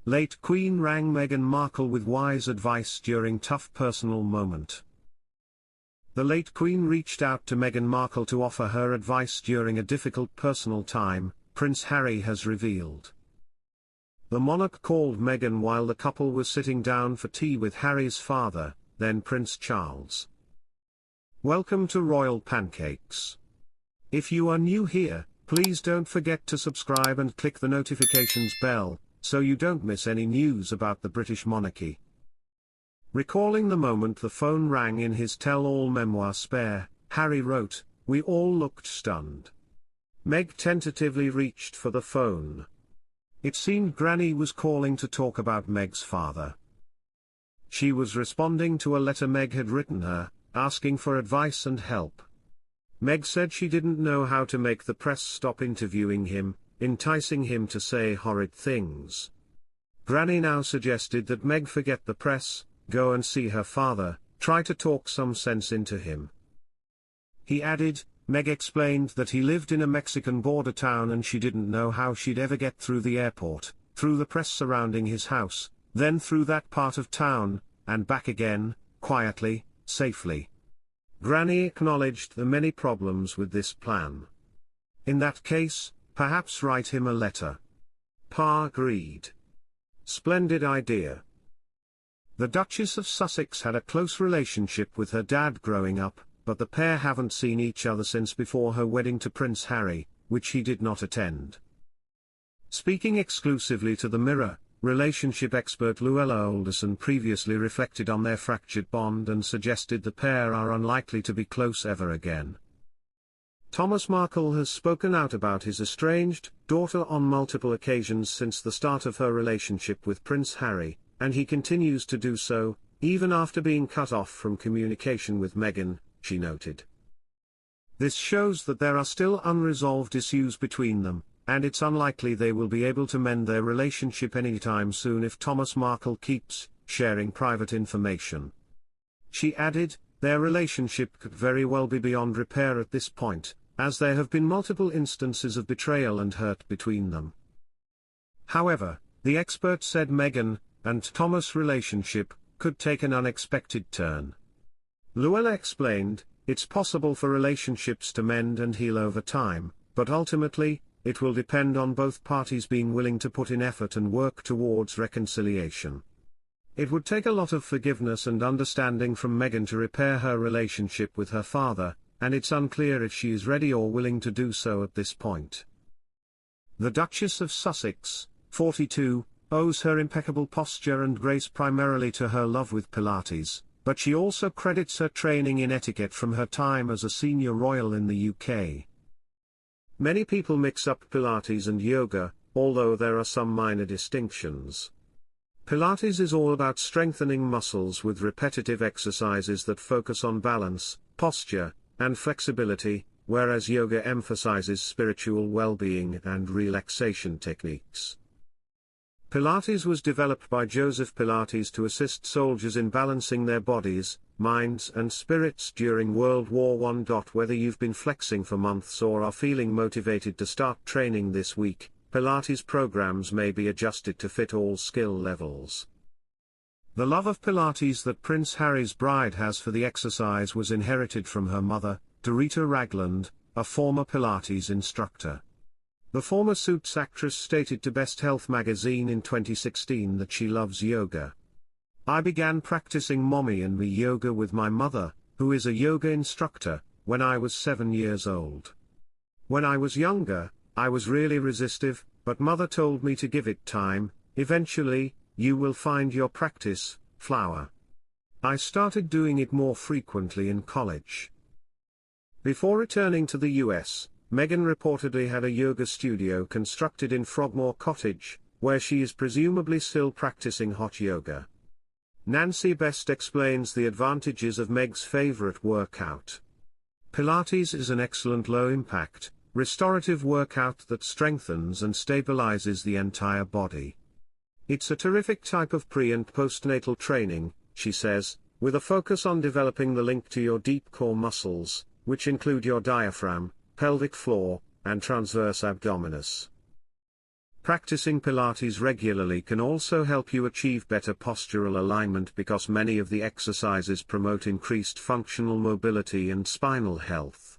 Late Queen rang Meghan Markle with wise advice during tough personal moment. The late Queen reached out to Meghan Markle to offer her advice during a difficult personal time, Prince Harry has revealed. The monarch called Meghan while the couple was sitting down for tea with Harry's father, then Prince Charles. Welcome to Royal Pancakes. If you are new here, please don't forget to subscribe and click the notifications bell, so you don't miss any news about the British monarchy. Recalling the moment the phone rang in his tell-all memoir Spare, Harry wrote, "We all looked stunned. Meg tentatively reached for the phone. It seemed Granny was calling to talk about Meg's father. She was responding to a letter Meg had written her, asking for advice and help. Meg said she didn't know how to make the press stop interviewing him, enticing him to say horrid things. Granny now suggested that Meg forget the press, go and see her father, try to talk some sense into him." He added, Meg explained that he lived in a Mexican border town and she didn't know how she'd ever get through the airport, through the press surrounding his house, then through that part of town, and back again, quietly, safely. Granny acknowledged the many problems with this plan. In that case, perhaps write him a letter. Pa agreed. Splendid idea. The Duchess of Sussex had a close relationship with her dad growing up, but the pair haven't seen each other since before her wedding to Prince Harry, which he did not attend. Speaking exclusively to The Mirror, relationship expert Llewellyn Alderson previously reflected on their fractured bond and suggested the pair are unlikely to be close ever again. Thomas Markle has spoken out about his estranged daughter on multiple occasions since the start of her relationship with Prince Harry, and he continues to do so, even after being cut off from communication with Meghan, she noted. This shows that there are still unresolved issues between them, and it's unlikely they will be able to mend their relationship anytime soon if Thomas Markle keeps sharing private information. She added, their relationship could very well be beyond repair at this point, as there have been multiple instances of betrayal and hurt between them. However, the expert said Meghan and Thomas' relationship could take an unexpected turn. Llewellyn explained, it's possible for relationships to mend and heal over time, but ultimately, it will depend on both parties being willing to put in effort and work towards reconciliation. It would take a lot of forgiveness and understanding from Meghan to repair her relationship with her father, and it's unclear if she is ready or willing to do so at this point. The Duchess of Sussex, 42, owes her impeccable posture and grace primarily to her love with Pilates, but she also credits her training in etiquette from her time as a senior royal in the UK. Many people mix up Pilates and yoga, although there are some minor distinctions. Pilates is all about strengthening muscles with repetitive exercises that focus on balance, posture, and flexibility, whereas yoga emphasizes spiritual well-being and relaxation techniques. Pilates was developed by Joseph Pilates to assist soldiers in balancing their bodies, minds and spirits during World War I. Whether you've been flexing for months or are feeling motivated to start training this week, Pilates programs may be adjusted to fit all skill levels. The love of Pilates that Prince Harry's bride has for the exercise was inherited from her mother, Dorita Ragland, a former Pilates instructor. The former Suits actress stated to Best Health magazine in 2016 that she loves yoga. I began practicing Mommy and Me yoga with my mother, who is a yoga instructor, when I was 7 years old. When I was younger, I was really resistive, but Mother told me to give it time. Eventually, you will find your practice, flower. I started doing it more frequently in college. Before returning to the US, Meghan reportedly had a yoga studio constructed in Frogmore Cottage, where she is presumably still practicing hot yoga. Nancy Best explains the advantages of Meg's favorite workout. Pilates is an excellent low-impact, restorative workout that strengthens and stabilizes the entire body. It's a terrific type of pre- and postnatal training, she says, with a focus on developing the link to your deep core muscles, which include your diaphragm, pelvic floor, and transverse abdominis. Practicing Pilates regularly can also help you achieve better postural alignment because many of the exercises promote increased functional mobility and spinal health.